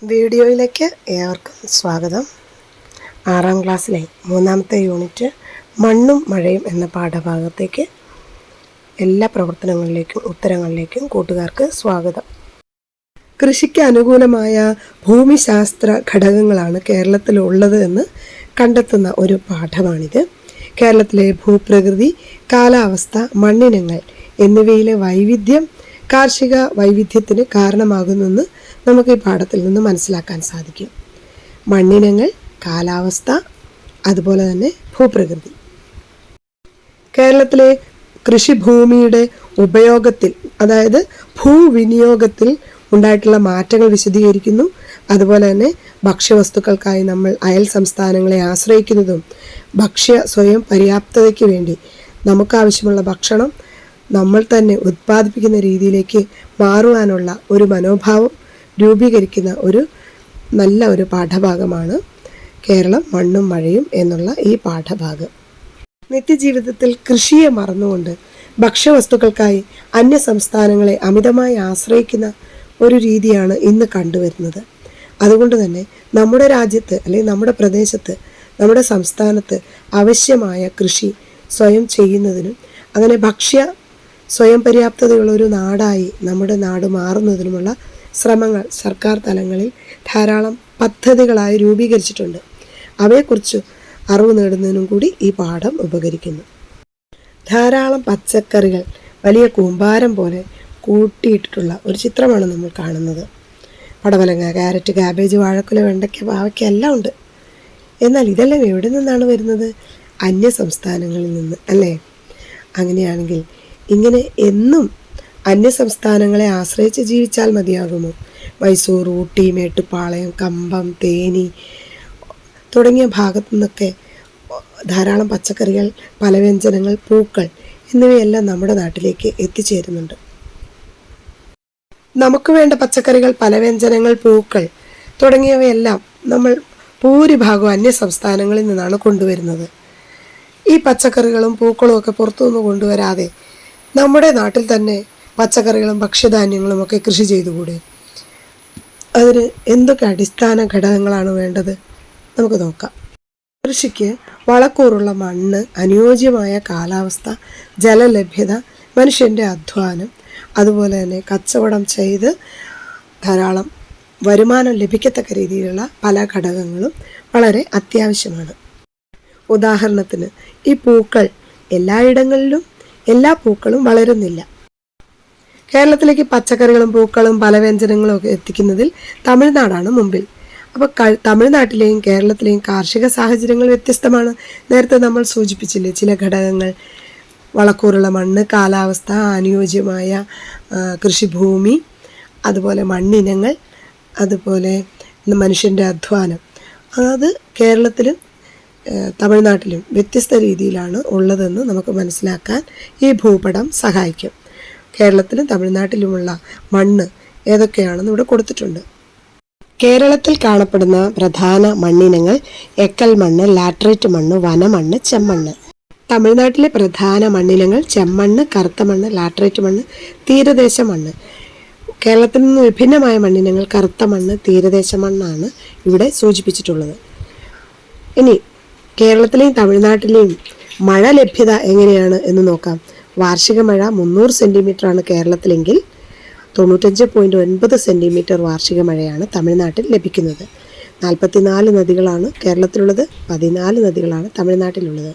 വീഡിയോയിലേക്ക് ഏവർക്കും സ്വാഗതം. 6ാം ക്ലാസ്സിലെ 3ാമത്തെ യൂണിറ്റ് മണ്ണും മഴയും എന്ന പാഠഭാഗത്തേക്ക് എല്ലാ പ്രവർത്തനങ്ങളിലേക്കും ഉത്തരങ്ങളിലേക്കും കൂട്ടുകാർക്ക് സ്വാഗതം. കൃഷിക്ക് അനുകൂലമായ ഭൂമിശാസ്ത്ര ഘടകങ്ങളാണ് കേരളത്തിലുള്ളത് എന്ന് കണ്ടെത്തുന്ന ഒരു പാഠമാണിത്. കേരളത്തിലെ ഭൂപ്രകൃതി, കാലാവസ്ഥ, മണ്ണിനങ്ങൾ എന്നിവയിലെ വൈവിധ്യം കാർഷിക വൈവിധ്യത്തിന് കാരണമാകുന്നെന്ന് നമുക്ക് ഈ പാഠത്തിൽ നിന്ന് മനസ്സിലാക്കാൻ സാധിക്കും. മണ്ണിനങ്ങൾ, കാലാവസ്ഥ, അതുപോലെ തന്നെ ഭൂപ്രകൃതി. കേരളത്തിലെ കൃഷിഭൂമിയുടെ ഉപയോഗത്തിൽ, അതായത് ഭൂവിനിയോഗത്തിൽ ഉണ്ടായിട്ടുള്ള മാറ്റങ്ങൾ വിശദീകരിക്കുന്നു. അതുപോലെ തന്നെ ഭക്ഷ്യവസ്തുക്കൾക്കായി നമ്മൾ അയൽ സംസ്ഥാനങ്ങളെ ആശ്രയിക്കുന്നതും ഭക്ഷ്യ സ്വയം പര്യാപ്തതയ്ക്ക് വേണ്ടി നമുക്കാവശ്യമുള്ള ഭക്ഷണം നമ്മൾ തന്നെ ഉത്പാദിപ്പിക്കുന്ന രീതിയിലേക്ക് മാറുവാനുള്ള ഒരു മനോഭാവം രൂപീകരിക്കുന്ന നല്ല ഒരു പാഠഭാഗമാണ് കേരളം മണ്ണും മഴയും എന്നുള്ള ഈ പാഠഭാഗം. നിത്യജീവിതത്തിൽ കൃഷിയെ മറന്നുകൊണ്ട് ഭക്ഷ്യവസ്തുക്കൾക്കായി അന്യ സംസ്ഥാനങ്ങളെ അമിതമായി ആശ്രയിക്കുന്ന ഒരു രീതിയാണ് ഇന്ന് കണ്ടുവരുന്നത്. അതുകൊണ്ട് തന്നെ നമ്മുടെ രാജ്യത്ത് അല്ലെങ്കിൽ നമ്മുടെ പ്രദേശത്ത്, നമ്മുടെ സംസ്ഥാനത്ത് ആവശ്യമായ കൃഷി സ്വയം ചെയ്യുന്നതിനും അങ്ങനെ ഭക്ഷ്യ സ്വയം പര്യാപ്തതയുള്ള ഒരു നാടായി നമ്മുടെ നാട് മാറുന്നതിനുമുള്ള ശ്രമങ്ങൾ സർക്കാർ തലങ്ങളിൽ ധാരാളം പദ്ധതികളായി രൂപീകരിച്ചിട്ടുണ്ട്. അവയെക്കുറിച്ച് അറിവ് നേടുന്നതിനും കൂടി ഈ പാഠം ഉപകരിക്കുന്നു. ധാരാളം പച്ചക്കറികൾ വലിയ കൂമ്പാരം പോലെ കൂട്ടിയിട്ടിട്ടുള്ള ഒരു ചിത്രമാണ് നമ്മൾ കാണുന്നത്. പടവലങ്ങ, ക്യാരറ്റ്, കാബേജ്, വാഴക്കുല, വെണ്ടയ്ക്ക, പാവയ്ക്ക എല്ലാം ഉണ്ട്. എന്നാൽ ഇതെല്ലാം എവിടെ നിന്നാണ് വരുന്നത്? അന്യ സംസ്ഥാനങ്ങളിൽ നിന്ന്, അല്ലേ? അങ്ങനെയാണെങ്കിൽ ഇങ്ങനെ എന്നും അന്യ സംസ്ഥാനങ്ങളെ ആശ്രയിച്ച് ജീവിച്ചാൽ മതിയാകുമോ? മൈസൂർ, ഊട്ടി, മേട്ടുപ്പാളയം, കമ്പം, തേനി തുടങ്ങിയ ഭാഗത്തു നിന്നൊക്കെ ധാരാളം പച്ചക്കറികൾ, പലവ്യഞ്ജനങ്ങൾ, പൂക്കൾ എന്നിവയെല്ലാം നമ്മുടെ നാട്ടിലേക്ക് എത്തിച്ചേരുന്നുണ്ട്. നമുക്ക് വേണ്ട പച്ചക്കറികൾ, പലവ്യഞ്ജനങ്ങൾ, പൂക്കൾ തുടങ്ങിയവയെല്ലാം നമ്മൾ ഭൂരിഭാഗം അന്യ സംസ്ഥാനങ്ങളിൽ നിന്നാണ് കൊണ്ടുവരുന്നത്. ഈ പച്ചക്കറികളും പൂക്കളും ഒക്കെ പുറത്തുനിന്ന് കൊണ്ടുവരാതെ നമ്മുടെ നാട്ടിൽ തന്നെ പച്ചക്കറികളും ഭക്ഷ്യധാന്യങ്ങളും ഒക്കെ കൃഷി ചെയ്തുകൂടെ? അതിന് എന്തൊക്കെ അടിസ്ഥാന ഘടകങ്ങളാണ് വേണ്ടത്? നമുക്ക് നോക്കാം. കൃഷിക്ക് വളക്കൂറുള്ള മണ്ണ്, അനുയോജ്യമായ കാലാവസ്ഥ, ജലലഭ്യത, മനുഷ്യൻ്റെ അധ്വാനം, അതുപോലെ തന്നെ കച്ചവടം ചെയ്ത് ധാരാളം വരുമാനം ലഭിക്കത്തക്ക രീതിയിലുള്ള പല ഘടകങ്ങളും വളരെ അത്യാവശ്യമാണ്. ഉദാഹരണത്തിന്, ഈ പൂക്കൾ എല്ലായിടങ്ങളിലും എല്ലാ പൂക്കളും വളരുന്നില്ല. കേരളത്തിലേക്ക് പച്ചക്കറികളും പൂക്കളും പലവ്യഞ്ജനങ്ങളും ഒക്കെ എത്തിക്കുന്നതിൽ തമിഴ്നാടാണ് മുമ്പിൽ. അപ്പോൾ തമിഴ്നാട്ടിലെയും കേരളത്തിലെയും കാർഷിക സാഹചര്യങ്ങൾ വ്യത്യസ്തമാണ്. നേരത്തെ നമ്മൾ സൂചിപ്പിച്ചില്ലേ ചില ഘടകങ്ങൾ: വളക്കൂറുള്ള മണ്ണ്, കാലാവസ്ഥ, അനുയോജ്യമായ കൃഷിഭൂമി, അതുപോലെ മണ്ണിനങ്ങൾ, അതുപോലെ മനുഷ്യൻ്റെ അധ്വാനം. അത് കേരളത്തിലും തമിഴ്നാട്ടിലും വ്യത്യസ്ത രീതിയിലാണ് ഉള്ളതെന്ന് നമുക്ക് മനസ്സിലാക്കാൻ ഈ ഭൂപടം സഹായിക്കും. കേരളത്തിലും തമിഴ്നാട്ടിലുമുള്ള മണ്ണ് ഏതൊക്കെയാണെന്ന് ഇവിടെ കൊടുത്തിട്ടുണ്ട്. കേരളത്തിൽ കാണപ്പെടുന്ന പ്രധാന മണ്ണിനങ്ങൾ എക്കൽ മണ്ണ്, ലാറ്ററൈറ്റ് മണ്ണ്, വനമണ്ണ്, ചെമ്മണ്ണ്. തമിഴ്നാട്ടിലെ പ്രധാന മണ്ണിനങ്ങൾ ചെമ്മണ്ണ്, കറുത്ത മണ്ണ്, ലാറ്ററൈറ്റ് മണ്ണ്, തീരദേശ മണ്ണ്. കേരളത്തിൽ നിന്ന് വിഭിന്നമായ മണ്ണിനങ്ങൾ കറുത്ത മണ്ണ്, തീരദേശ മണ്ണാണ് ഇവിടെ സൂചിപ്പിച്ചിട്ടുള്ളത്. ഇനി കേരളത്തിലെയും തമിഴ്നാട്ടിലെയും മഴ ലഭ്യത എങ്ങനെയാണ് എന്ന് നോക്കാം. വാർഷിക മഴ 300 സെൻറ്റിമീറ്ററാണ് കേരളത്തിലെങ്കിൽ 95.9 സെൻറ്റിമീറ്റർ വാർഷിക മഴയാണ് തമിഴ്നാട്ടിൽ ലഭിക്കുന്നത്. 44 നദികളാണ് കേരളത്തിലുള്ളത്, 14 നദികളാണ് തമിഴ്നാട്ടിലുള്ളത്.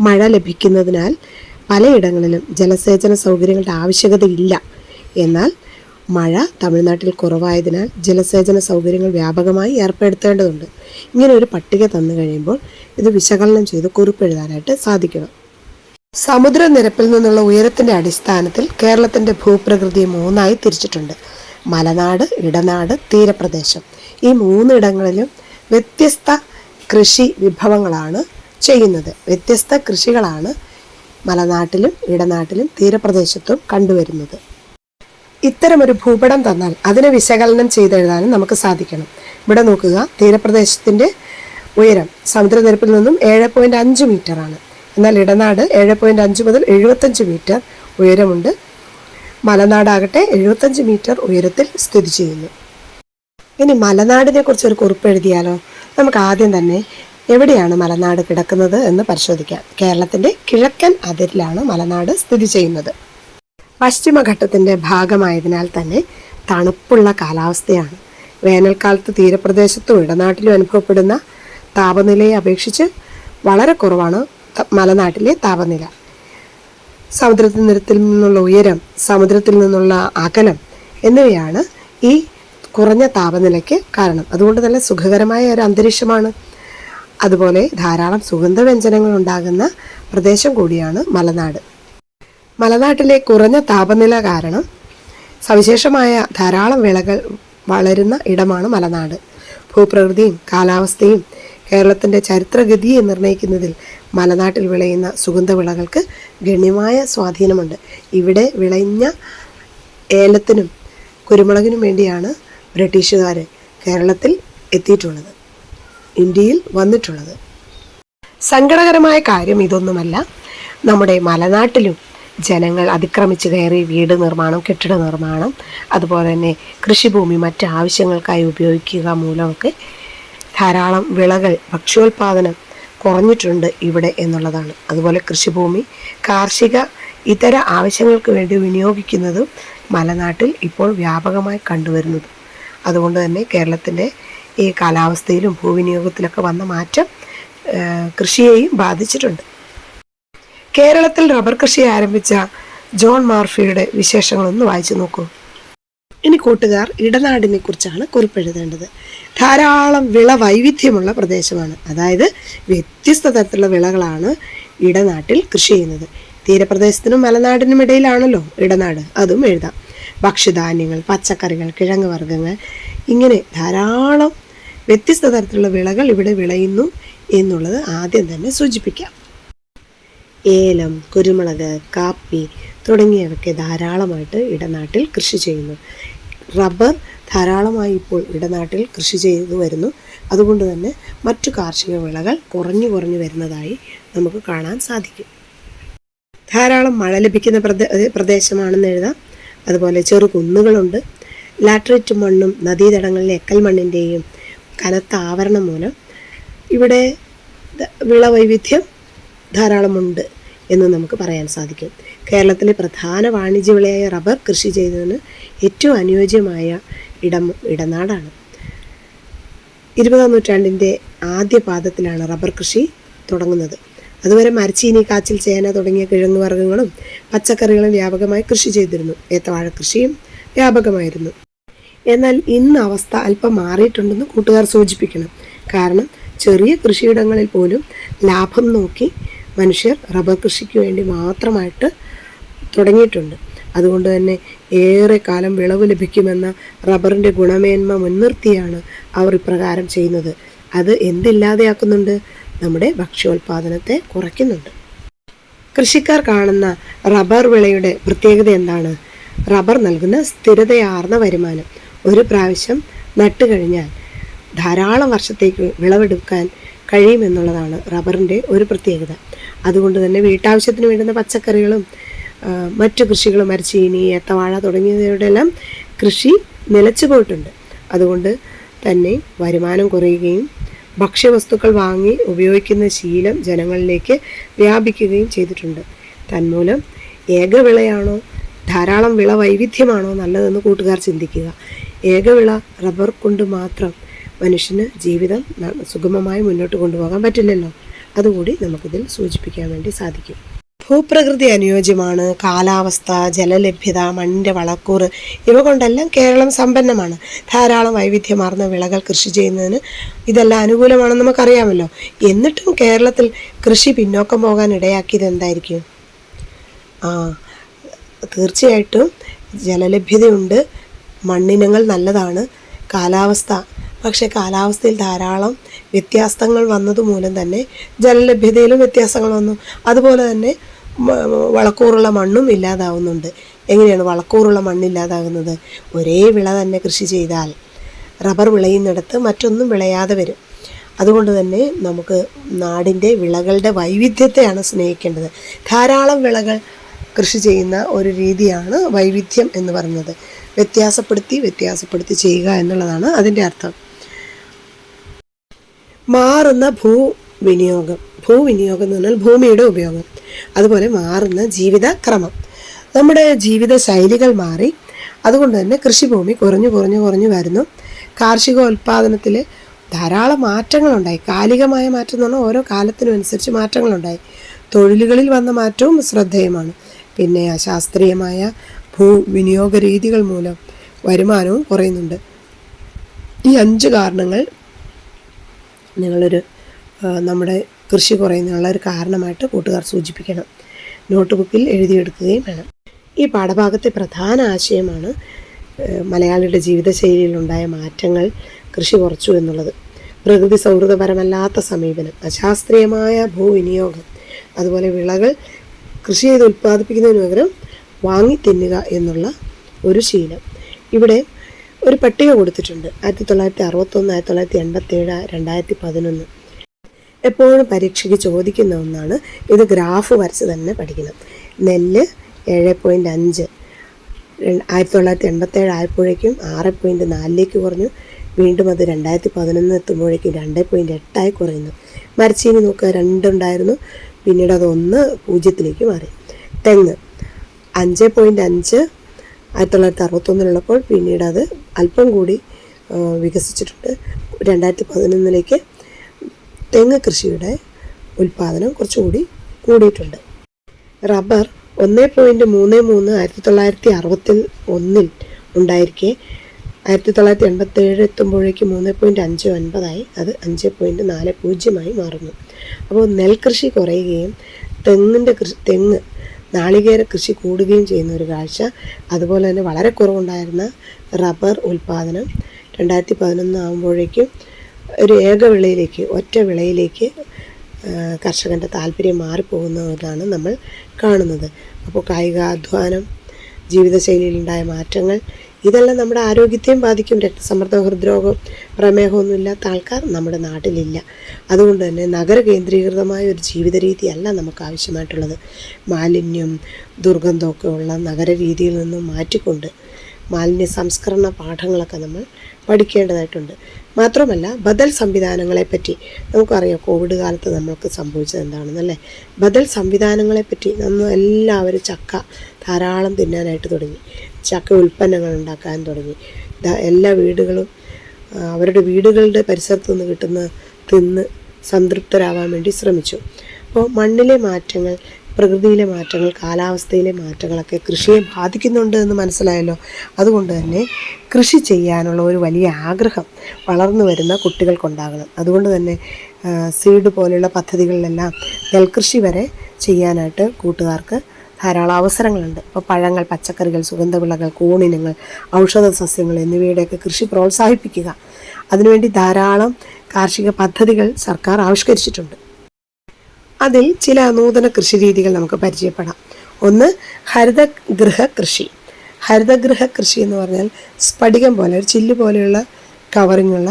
മഴ ലഭിക്കുന്നതിനാൽ പലയിടങ്ങളിലും ജലസേചന സൗകര്യങ്ങളുടെ ആവശ്യകതയില്ല. എന്നാൽ മഴ തമിഴ്നാട്ടിൽ കുറവായതിനാൽ ജലസേചന സൗകര്യങ്ങൾ വ്യാപകമായി ഏർപ്പെടുത്തേണ്ടതുണ്ട്. ഇങ്ങനെ ഒരു പട്ടിക തന്നു കഴിയുമ്പോൾ ഇത് വിശകലനം ചെയ്ത് കുറിപ്പെഴുതാനായിട്ട് സാധിക്കണം. സമുദ്രനിരപ്പിൽ നിന്നുള്ള ഉയരത്തിൻ്റെ അടിസ്ഥാനത്തിൽ കേരളത്തിൻ്റെ ഭൂപ്രകൃതിയെ 3ആയി തിരിച്ചിട്ടുണ്ട്: മലനാട്, ഇടനാട്, തീരപ്രദേശം. ഈ 3 ഇടങ്ങളിലും വ്യത്യസ്ത കൃഷി വിഭവങ്ങളാണ് ചെയ്യുന്നത്. വ്യത്യസ്ത കൃഷികളാണ് മലനാട്ടിലും ഇടനാട്ടിലും തീരപ്രദേശത്തും കണ്ടുവരുന്നത്. ഇത്തരമൊരു ഭൂപടം തന്നാൽ അതിനെ വിശകലനം ചെയ്തെഴുതാനും നമുക്ക് സാധിക്കണം. ഇവിടെ നോക്കുക, തീരപ്രദേശത്തിൻ്റെ ഉയരം സമുദ്രനിരപ്പിൽ നിന്നും 7.5 മീറ്ററാണ്. എന്നാൽ ഇടനാട് 7.5 മുതൽ 75 മീറ്റർ ഉയരമുണ്ട്. മലനാടാകട്ടെ 75 മീറ്റർ ഉയരത്തിൽ സ്ഥിതി ചെയ്യുന്നു. ഇനി മലനാടിനെ കുറിച്ച് ഒരു കുറിപ്പ് എഴുതിയാലോ? നമുക്ക് ആദ്യം തന്നെ എവിടെയാണ് മലനാട് കിടക്കുന്നത് എന്ന് പരിശോധിക്കാം. കേരളത്തിന്റെ കിഴക്കൻ അതിരിലാണ് മലനാട് സ്ഥിതി ചെയ്യുന്നത്. പശ്ചിമഘട്ടത്തിന്റെ ഭാഗമായതിനാൽ തന്നെ തണുപ്പുള്ള കാലാവസ്ഥയാണ്. വേനൽക്കാലത്ത് തീരപ്രദേശത്തും ഇടനാട്ടിലും അനുഭവപ്പെടുന്ന താപനിലയെ അപേക്ഷിച്ച് വളരെ കുറവാണ് മലനാട്ടിലെ താപനില. സമുദ്രനിരപ്പിൽ നിന്നുള്ള ഉയരം, സമുദ്രത്തിൽ നിന്നുള്ള അകലം എന്നിവയാണ് ഈ കുറഞ്ഞ താപനിലയ്ക്ക് കാരണം. അതുകൊണ്ട് തന്നെ സുഖകരമായ ഒരു അന്തരീക്ഷമാണ്. അതുപോലെ ധാരാളം സുഗന്ധവ്യഞ്ജനങ്ങൾ ഉണ്ടാകുന്ന പ്രദേശം കൂടിയാണ് മലനാട്. മലനാട്ടിലെ കുറഞ്ഞ താപനില കാരണം സവിശേഷമായ ധാരാളം വിളകൾ വളരുന്ന ഇടമാണ് മലനാട്. ഭൂപ്രകൃതിയും കാലാവസ്ഥയും കേരളത്തിൻ്റെ ചരിത്രഗതിയെ നിർണ്ണയിക്കുന്നതിൽ മലനാട്ടിൽ വിളയുന്ന സുഗന്ധവിളകൾക്ക് ഗണ്യമായ സ്വാധീനമുണ്ട്. ഇവിടെ വിളഞ്ഞ ഏലത്തിനും കുരുമുളകിനും വേണ്ടിയാണ് ബ്രിട്ടീഷുകാർ കേരളത്തിൽ എത്തിയിട്ടുള്ളത്, ഇന്ത്യയിൽ വന്നിട്ടുള്ളത്. സങ്കടകരമായ കാര്യം ഇതൊന്നുമല്ല. നമ്മുടെ മലനാട്ടിലും ജനങ്ങൾ അതിക്രമിച്ച് കയറി വീട് നിർമ്മാണം, കെട്ടിട നിർമ്മാണം, അതുപോലെ തന്നെ കൃഷിഭൂമി മറ്റ് ആവശ്യങ്ങൾക്കായി ഉപയോഗിക്കുക മൂലമൊക്കെ ധാരാളം വിളകൾ, ഭക്ഷ്യോൽപാദനം കുറഞ്ഞിട്ടുണ്ട് ഇവിടെ എന്നുള്ളതാണ്. അതുപോലെ കൃഷിഭൂമി കാർഷിക ഇതര ആവശ്യങ്ങൾക്ക് വേണ്ടി വിനിയോഗിക്കുന്നതും മലനാട്ടിൽ ഇപ്പോൾ വ്യാപകമായി കണ്ടുവരുന്നത്. അതുകൊണ്ട് തന്നെ കേരളത്തിൻ്റെ ഈ കാലാവസ്ഥയിലും ഭൂവിനിയോഗത്തിലൊക്കെ വന്ന മാറ്റം കൃഷിയെയും ബാധിച്ചിട്ടുണ്ട്. കേരളത്തിൽ റബ്ബർ കൃഷി ആരംഭിച്ച ജോൺ മാർഫിയുടെ വിശേഷങ്ങളൊന്ന് വായിച്ചു നോക്കൂ. ഇനി കൂട്ടുകാർ ഇടനാടിനെ കുറിച്ചാണ് കുറിപ്പെഴുതേണ്ടത്. ധാരാളം വിള വൈവിധ്യമുള്ള പ്രദേശമാണ്. അതായത് വ്യത്യസ്ത തരത്തിലുള്ള വിളകളാണ് ഇടനാട്ടിൽ കൃഷി ചെയ്യുന്നത്. തീരപ്രദേശത്തിനും മലനാടിനും ഇടയിലാണല്ലോ ഇടനാട്, അതും എഴുതാം. ഭക്ഷ്യധാന്യങ്ങൾ, പച്ചക്കറികൾ, കിഴങ്ങ് വർഗ്ഗങ്ങൾ, ഇങ്ങനെ ധാരാളം വ്യത്യസ്ത തരത്തിലുള്ള വിളകൾ ഇവിടെ വിളയുന്നു എന്നുള്ളത് ആദ്യം തന്നെ സൂചിപ്പിക്കാം. ഏലം, കുരുമുളക്, കാപ്പി തുടങ്ങിയവയൊക്കെ ധാരാളമായിട്ട് ഇടനാട്ടിൽ കൃഷി ചെയ്യുന്നു. റബ്ബർ ധാരാളമായി ഇപ്പോൾ ഇടനാട്ടിൽ കൃഷി ചെയ്തു വരുന്നു. അതുകൊണ്ട് തന്നെ മറ്റു കാർഷിക വിളകൾ കുറഞ്ഞു വരുന്നതായി നമുക്ക് കാണാൻ സാധിക്കും. ധാരാളം മഴ ലഭിക്കുന്ന പ്രദേശമാണെന്ന് എഴുതാം. അതുപോലെ ചെറു കുന്നുകളുണ്ട്. ലാറ്ററൈറ്റ് മണ്ണും നദീതടങ്ങളിലെ എക്കൽ മണ്ണിൻ്റെയും കനത്ത ആവരണം മൂലം ഇവിടെ വിളവൈവിധ്യം ധാരാളമുണ്ട് എന്ന് നമുക്ക് പറയാൻ സാധിക്കും. കേരളത്തിലെ പ്രധാന വാണിജ്യ വിളയായ റബ്ബർ കൃഷി ചെയ്യുന്നതിന് ഏറ്റവും അനുയോജ്യമായ ഇടനാടാണ്. 20-ാം നൂറ്റാണ്ടിൻ്റെ ആദ്യ പാദത്തിലാണ് റബ്ബർ കൃഷി തുടങ്ങുന്നത്. അതുവരെ മരച്ചീനി, കാച്ചിൽ, ചേന തുടങ്ങിയ കിഴങ്ങ് വർഗ്ഗങ്ങളും പച്ചക്കറികളും വ്യാപകമായി കൃഷി ചെയ്തിരുന്നു. ഏത്തവാഴ കൃഷിയും വ്യാപകമായിരുന്നു. എന്നാൽ ഇന്ന് അവസ്ഥ അല്പം മാറിയിട്ടുണ്ടെന്ന് കൂട്ടുകാർ സൂചിപ്പിക്കണം. കാരണം ചെറിയ കൃഷിയിടങ്ങളിൽ പോലും ലാഭം നോക്കി മനുഷ്യർ റബ്ബർ കൃഷിക്ക് വേണ്ടി മാത്രമായിട്ട് തുടങ്ങിയിട്ടുണ്ട്. അതുകൊണ്ട് തന്നെ ഏറെ കാലം വിളവ് ലഭിക്കുമെന്ന റബ്ബറിൻ്റെ ഗുണമേന്മ മുൻനിർത്തിയാണ് അവർ ഇപ്രകാരം ചെയ്യുന്നത്. അത് എന്തില്ലാതെയാക്കുന്നുണ്ട്? നമ്മുടെ ഭക്ഷ്യോൽപാദനത്തെ കുറയ്ക്കുന്നുണ്ട്. കൃഷിക്കാർ കാണുന്ന റബ്ബർ വിളയുടെ പ്രത്യേകത എന്താണ്? റബ്ബർ നൽകുന്ന സ്ഥിരതയാർന്ന വരുമാനം. ഒരു പ്രാവശ്യം നട്ടുകഴിഞ്ഞാൽ ധാരാളം വർഷത്തേക്ക് വിളവെടുക്കാൻ കഴിയുമെന്നുള്ളതാണ് റബ്ബറിൻ്റെ ഒരു പ്രത്യേകത. അതുകൊണ്ട് തന്നെ വീട്ടാവശ്യത്തിന് വേണ്ടുന്ന പച്ചക്കറികളും മറ്റു കൃഷികളും, മരച്ചീനി, ഏത്തവാഴ തുടങ്ങിയവയുടെ എല്ലാം കൃഷി നിലച്ചു പോയിട്ടുണ്ട്. അതുകൊണ്ട് തന്നെ വരുമാനം കുറയുകയും ഭക്ഷ്യവസ്തുക്കൾ വാങ്ങി ഉപയോഗിക്കുന്ന ശീലം ജനങ്ങളിലേക്ക് വ്യാപിക്കുകയും ചെയ്തിട്ടുണ്ട്. തന്മൂലം ഏകവിളയാണോ ധാരാളം വിള വൈവിധ്യമാണോ നല്ലതെന്ന് കൂട്ടുകാർ ചിന്തിക്കുക. ഏകവിള റബ്ബർ കൊണ്ട് മാത്രം മനുഷ്യന് ജീവിതം സുഗമമായി മുന്നോട്ട് കൊണ്ടുപോകാൻ പറ്റില്ലല്ലോ. അതുകൂടി നമുക്കിതിൽ സൂചിപ്പിക്കാൻ വേണ്ടി സാധിക്കും. ഭൂപ്രകൃതി അനുയോജ്യമാണ്. കാലാവസ്ഥ, ജലലഭ്യത, മണ്ണിൻ്റെ വളക്കൂറ് ഇവ കൊണ്ടെല്ലാം കേരളം സമ്പന്നമാണ്. ധാരാളം വൈവിധ്യമാർന്ന വിളകൾ കൃഷി ചെയ്യുന്നതിന് ഇതെല്ലാം അനുകൂലമാണെന്ന് നമുക്കറിയാമല്ലോ. എന്നിട്ടും കേരളത്തിൽ കൃഷി പിന്നോക്കം പോകാൻ ഇടയാക്കിയത് എന്തായിരിക്കും? തീർച്ചയായിട്ടും ജലലഭ്യതയുണ്ട്, മണ്ണിനങ്ങൾ നല്ലതാണ്, കാലാവസ്ഥ. പക്ഷേ കാലാവസ്ഥയിൽ ധാരാളം വ്യത്യാസങ്ങൾ വന്നതുമൂലം തന്നെ ജലലഭ്യതയിലും വ്യത്യാസങ്ങൾ വന്നു. അതുപോലെ തന്നെ വളക്കൂറുള്ള മണ്ണും ഇല്ലാതാവുന്നുണ്ട്. എങ്ങനെയാണ് വളക്കൂറുള്ള മണ്ണില്ലാതാകുന്നത്? ഒരേ വിള തന്നെ കൃഷി ചെയ്താൽ റബ്ബർ വിളയുന്നിടത്ത് മറ്റൊന്നും വിളയാതെ വരും. അതുകൊണ്ട് തന്നെ നമുക്ക് നാടിൻ്റെ വിളകളുടെ വൈവിധ്യത്തെയാണ് സ്നേഹിക്കേണ്ടത്. ധാരാളം വിളകൾ കൃഷി ചെയ്യുന്ന ഒരു രീതിയാണ് വൈവിധ്യം എന്ന് പറയുന്നത്. വ്യത്യാസപ്പെടുത്തി ചെയ്യുക എന്നുള്ളതാണ് അതിൻ്റെ അർത്ഥം. മാറുന്ന ഭൂവിനിയോഗം എന്ന് പറഞ്ഞാൽ ഭൂമിയുടെ ഉപയോഗം. അതുപോലെ മാറുന്ന ജീവിതക്രമം. നമ്മുടെ ജീവിത ശൈലികൾ മാറി, അതുകൊണ്ട് തന്നെ കൃഷിഭൂമി കുറഞ്ഞു വരുന്നു. കാർഷികോൽപാദനത്തിൽ ധാരാളം മാറ്റങ്ങളുണ്ടായി. കാലികമായ മാറ്റം എന്ന് പറഞ്ഞാൽ ഓരോ കാലത്തിനും അനുസരിച്ച് മാറ്റങ്ങളുണ്ടായി. തൊഴിലുകളിൽ വന്ന മാറ്റവും ശ്രദ്ധേയമാണ്. പിന്നെ അശാസ്ത്രീയമായ ഭൂവിനിയോഗ രീതികൾ മൂലം വരുമാനവും കുറയുന്നുണ്ട്. ഈ 5 കാരണങ്ങൾ നമ്മുടെ കൃഷി കുറയുന്നതിനുള്ള ഒരു കാരണമായിട്ട് കൂട്ടുകാർ സൂചിപ്പിക്കണം. നോട്ട് ബുക്കിൽ എഴുതിയെടുക്കുകയും വേണം. ഈ പാഠഭാഗത്തെ പ്രധാന ആശയമാണ് മലയാളിയുടെ ജീവിതശൈലിയിലുണ്ടായ മാറ്റങ്ങൾ കൃഷി കുറച്ചു എന്നുള്ളത്. പ്രകൃതി സൗഹൃദപരമല്ലാത്ത സമീപനം, അശാസ്ത്രീയമായ ഭൂവിനിയോഗം, അതുപോലെ വിളകൾ കൃഷി ചെയ്ത് ഉൽപ്പാദിപ്പിക്കുന്നതിന് പകരം വാങ്ങി തിന്നുക എന്നുള്ള ഒരു ശീലം. ഇവിടെ ഒരു പട്ടിക കൊടുത്തിട്ടുണ്ട്. 1961, 1987, 2011. എപ്പോഴും പരീക്ഷയ്ക്ക് ചോദിക്കുന്ന ഒന്നാണ്. ഇത് ഗ്രാഫ് വരച്ച് തന്നെ പഠിക്കണം. നെല്ല് 7.5, 1987 ആയപ്പോഴേക്കും 6.4 കുറഞ്ഞു. വീണ്ടും അത് 2011 എത്തുമ്പോഴേക്കും 2.8 കുറയുന്നു. മരച്ചീനി നോക്കുക, 2 ഉണ്ടായിരുന്നു, പിന്നീട് അത് 1 മാറി. തെങ്ങ് 5.5 1961 പിന്നീട് അത് അല്പം കൂടി വികസിച്ചിട്ടുണ്ട്. 2011 തെങ്ങ് കൃഷിയുടെ ഉൽപ്പാദനം കുറച്ചുകൂടി കൂടിയിട്ടുണ്ട്. റബ്ബർ 1.33 1961 ഉണ്ടായിരിക്കെ 1987 എത്തുമ്പോഴേക്കും 3.59 അത് 5.40 മാറുന്നു. അപ്പോൾ നെൽകൃഷി കുറയുകയും തെങ്ങ് നാളികേര കൃഷി കൂടുകയും ചെയ്യുന്ന ഒരു കാഴ്ച. അതുപോലെ തന്നെ വളരെ കുറവുണ്ടായിരുന്ന റബ്ബർ ഉൽപ്പാദനം 2011 ആകുമ്പോഴേക്കും ഒരു ഒറ്റ വിളയിലേക്ക് കർഷകൻ്റെ താല്പര്യം മാറിപ്പോകുന്നതാണ് നമ്മൾ കാണുന്നത്. അപ്പോൾ കായികാധ്വാനം, ജീവിതശൈലിയിലുണ്ടായ മാറ്റങ്ങൾ, ഇതെല്ലാം നമ്മുടെ ആരോഗ്യത്തെയും ബാധിക്കും. രക്തസമ്മർദ്ദം, ഹൃദ്രോഗം, പ്രമേഹമൊന്നും ഇല്ലാത്ത ആൾക്കാർ നമ്മുടെ നാട്ടിലില്ല. അതുകൊണ്ട് തന്നെ നഗര കേന്ദ്രീകൃതമായ ഒരു ജീവിത രീതിയല്ല നമുക്ക് ആവശ്യമായിട്ടുള്ളത്. മാലിന്യം, ദുർഗന്ധമൊക്കെ ഉള്ള നഗര രീതിയിൽ നിന്നും മാറ്റിക്കൊണ്ട് മാലിന്യ സംസ്കരണ പാഠങ്ങളൊക്കെ നമ്മൾ പഠിക്കേണ്ടതായിട്ടുണ്ട്. മാത്രമല്ല ബദൽ സംവിധാനങ്ങളെപ്പറ്റി നമുക്കറിയാം. കോവിഡ് കാലത്ത് നമ്മൾക്ക് സംഭവിച്ചത് എന്താണെന്നല്ലേ. ബദൽ സംവിധാനങ്ങളെപ്പറ്റി എല്ലാവരും ചക്ക ധാരാളം തിന്നാനായിട്ട് തുടങ്ങി. ചക്ക ഉൽപ്പന്നങ്ങൾ ഉണ്ടാക്കാൻ തുടങ്ങി. എല്ലാ വീടുകളും അവരുടെ വീടുകളുടെ പരിസരത്ത് നിന്ന് തിന്ന് സംതൃപ്തരാവാൻ വേണ്ടി ശ്രമിച്ചു. അപ്പോൾ മണ്ണിലെ മാറ്റങ്ങൾ, പ്രകൃതിയിലെ മാറ്റങ്ങൾ, കാലാവസ്ഥയിലെ മാറ്റങ്ങളൊക്കെ കൃഷിയെ ബാധിക്കുന്നുണ്ട് എന്ന് മനസ്സിലായല്ലോ. അതുകൊണ്ട് തന്നെ കൃഷി ചെയ്യാനുള്ള ഒരു വലിയ ആഗ്രഹം വളർന്നു വരുന്ന കുട്ടികൾക്കുണ്ടാകണം. അതുകൊണ്ട് തന്നെ സീഡ് പോലെയുള്ള പദ്ധതികളിലെല്ലാം നെൽകൃഷി വരെ ചെയ്യാനായിട്ട് കൂട്ടുകാർക്ക് ധാരാളം അവസരങ്ങളുണ്ട്. ഇപ്പോൾ പഴങ്ങൾ, പച്ചക്കറികൾ, സുഗന്ധവിളകൾ, കൂണിനങ്ങൾ, ഔഷധ സസ്യങ്ങൾ എന്നിവയുടെയൊക്കെ കൃഷി പ്രോത്സാഹിപ്പിക്കുക. അതിനുവേണ്ടി ധാരാളം കാർഷിക പദ്ധതികൾ സർക്കാർ ആവിഷ്കരിച്ചിട്ടുണ്ട്. അതിൽ ചില നൂതന കൃഷി രീതികൾ നമുക്ക് പരിചയപ്പെടാം. ഒന്ന്, ഹരിതഗൃഹ കൃഷി. ഹരിതഗൃഹ കൃഷി എന്ന് പറഞ്ഞാൽ സ്ഫടികം പോലെ, ഒരു ചില്ല് പോലെയുള്ള കവറിങ്ങുള്ള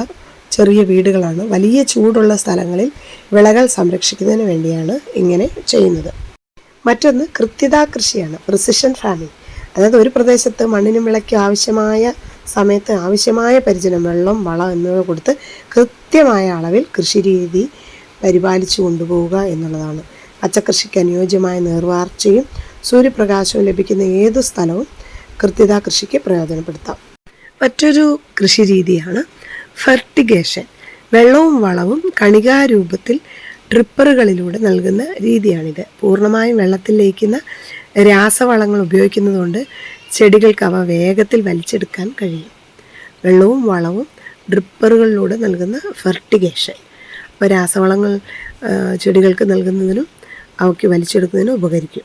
ചെറിയ വീടുകളാണ്. വലിയ ചൂടുള്ള സ്ഥലങ്ങളിൽ വിളകൾ സംരക്ഷിക്കുന്നതിന് വേണ്ടിയാണ് ഇങ്ങനെ ചെയ്യുന്നത്. മറ്റൊന്ന് കൃത്യതാ കൃഷിയാണ്, പ്രിസിഷൻ ഫാമിംഗ്. അതായത് ഒരു പ്രദേശത്ത് മണ്ണിനും വിളയ്ക്കും ആവശ്യമായ സമയത്ത് ആവശ്യമായ പരിചരണം, വെള്ളം, വളം എന്നിവ കൊടുത്ത് കൃത്യമായ അളവിൽ കൃഷിരീതി പരിപാലിച്ചു കൊണ്ടുപോവുക എന്നുള്ളതാണ്. പച്ചക്കൃഷിക്ക് അനുയോജ്യമായ നീർവാർച്ചയും സൂര്യപ്രകാശവും ലഭിക്കുന്ന ഏതു സ്ഥലവും കൃത്യതാ കൃഷിക്ക് പ്രയോജനപ്പെടുത്താം. മറ്റൊരു കൃഷി രീതിയാണ് ഫെർട്ടിഗേഷൻ. വെള്ളവും വളവും കണികാരൂപത്തിൽ ഡ്രിപ്പറുകളിലൂടെ നൽകുന്ന രീതിയാണിത്. പൂർണ്ണമായും വെള്ളത്തിൽ ലയിക്കുന്ന രാസവളങ്ങൾ ഉപയോഗിക്കുന്നതുകൊണ്ട് ചെടികൾക്ക് അവ വേഗത്തിൽ വലിച്ചെടുക്കാൻ കഴിയും. വെള്ളവും വളവും ഡ്രിപ്പറുകളിലൂടെ നൽകുന്ന ഫെർട്ടിഗേഷൻ. അപ്പോൾ രാസവളങ്ങൾ ചെടികൾക്ക് നൽകുന്നതിനും അവയ്ക്ക് വലിച്ചെടുക്കുന്നതിനും ഉപകരിക്കും.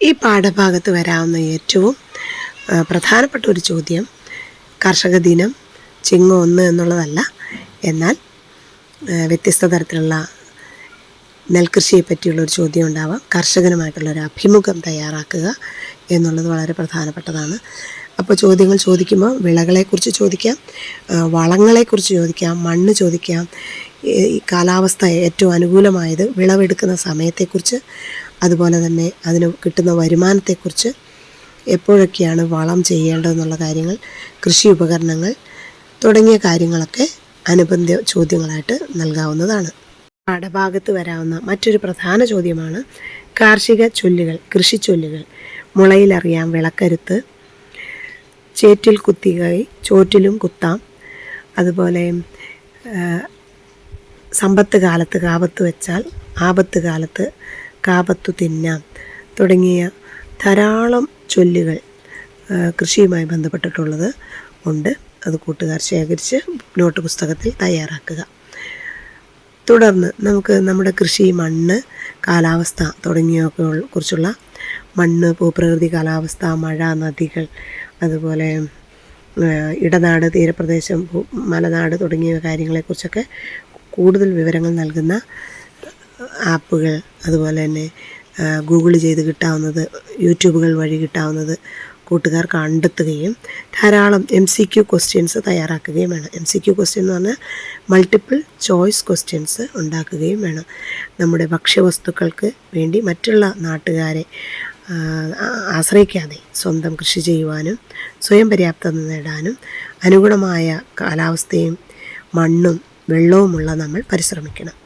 ഈ പാഠഭാഗത്ത് വരാവുന്ന ഏറ്റവും പ്രധാനപ്പെട്ട ഒരു ചോദ്യം കർഷക ദിനം ചിങ്ങം 1 എന്നുള്ളതല്ല, എന്നാൽ വ്യത്യസ്ത തരത്തിലുള്ള നെൽകൃഷിയെ പറ്റിയുള്ളൊരു ചോദ്യം ഉണ്ടാവാം. കർഷകനുമായിട്ടുള്ളൊരു അഭിമുഖം തയ്യാറാക്കുക എന്നുള്ളത് വളരെ പ്രധാനപ്പെട്ടതാണ്. അപ്പോൾ ചോദ്യങ്ങൾ ചോദിക്കുമ്പോൾ വിളകളെക്കുറിച്ച് ചോദിക്കാം, വളങ്ങളെക്കുറിച്ച് ചോദിക്കാം, മണ്ണ് ചോദിക്കാം, ഈ കാലാവസ്ഥ ഏറ്റവും അനുകൂലമായത് വിളവെടുക്കുന്ന സമയത്തെക്കുറിച്ച്, അതുപോലെ തന്നെ അതിന് കിട്ടുന്ന വരുമാനത്തെക്കുറിച്ച് എപ്പോഴൊക്കെയാണ് വളം ചെയ്യേണ്ടതെന്നുള്ള കാര്യങ്ങൾ, കൃഷി ഉപകരണങ്ങൾ തുടങ്ങിയ കാര്യങ്ങളൊക്കെ അനുബന്ധ ചോദ്യങ്ങളായിട്ട് നൽകാവുന്നതാണ്. പാഠഭാഗത്ത് വരാവുന്ന മറ്റൊരു പ്രധാന ചോദ്യമാണ് കാർഷിക ചൊല്ലുകൾ, കൃഷിച്ചൊല്ലുകൾ. മുളയിലറിയാം വിളക്കരുത്ത്, ചേറ്റിൽ കുത്തികൈ ചോറ്റിലും കുത്താം, അതുപോലെ സമ്പത്ത് കാലത്ത് കാപത്ത് വെച്ചാൽ ആപത്ത് കാലത്ത് കാപത്തു തിന്നാം തുടങ്ങിയ ധാരാളം ചൊല്ലുകൾ കൃഷിയുമായി ബന്ധപ്പെട്ടിട്ടുള്ളത് ഉണ്ട്. അത് കൂട്ടുകാർ ശേഖരിച്ച് നോട്ട് പുസ്തകത്തിൽ തയ്യാറാക്കുക. തുടർന്ന് നമുക്ക് നമ്മുടെ കൃഷി, മണ്ണ്, കാലാവസ്ഥ തുടങ്ങിയവയൊക്കെ കുറിച്ചുള്ള മണ്ണ്, ഭൂപ്രകൃതി, കാലാവസ്ഥ, മഴ, നദികൾ, അതുപോലെ ഇടനാട്, തീരപ്രദേശം, മലനാട് തുടങ്ങിയ കാര്യങ്ങളെക്കുറിച്ചൊക്കെ കൂടുതൽ വിവരങ്ങൾ നൽകുന്ന ആപ്പുകൾ, അതുപോലെ തന്നെ ഗൂഗിൾ ചെയ്ത് കിട്ടാവുന്നത്, യൂട്യൂബുകൾ വഴി കിട്ടാവുന്നത് കൂട്ടുകാർ കണ്ടെത്തുകയും ധാരാളം MCQ ക്വസ്റ്റ്യൻസ് തയ്യാറാക്കുകയും വേണം. MCQ ക്വസ്റ്റ്യൻ എന്ന് പറഞ്ഞാൽ മൾട്ടിപ്പിൾ ചോയ്സ് ക്വസ്റ്റ്യൻസ് ഉണ്ടാക്കുകയും വേണം. നമ്മുടെ ഭക്ഷ്യവസ്തുക്കൾക്ക് വേണ്ടി മറ്റുള്ള നാട്ടുകാരെ ആശ്രയിക്കാതെ സ്വന്തം കൃഷി ചെയ്യുവാനും സ്വയം പര്യാപ്തത നേടാനും അനുഗുണമായ കാലാവസ്ഥയും മണ്ണും വെള്ളവുമുള്ള നമ്മൾ പരിശ്രമിക്കണം.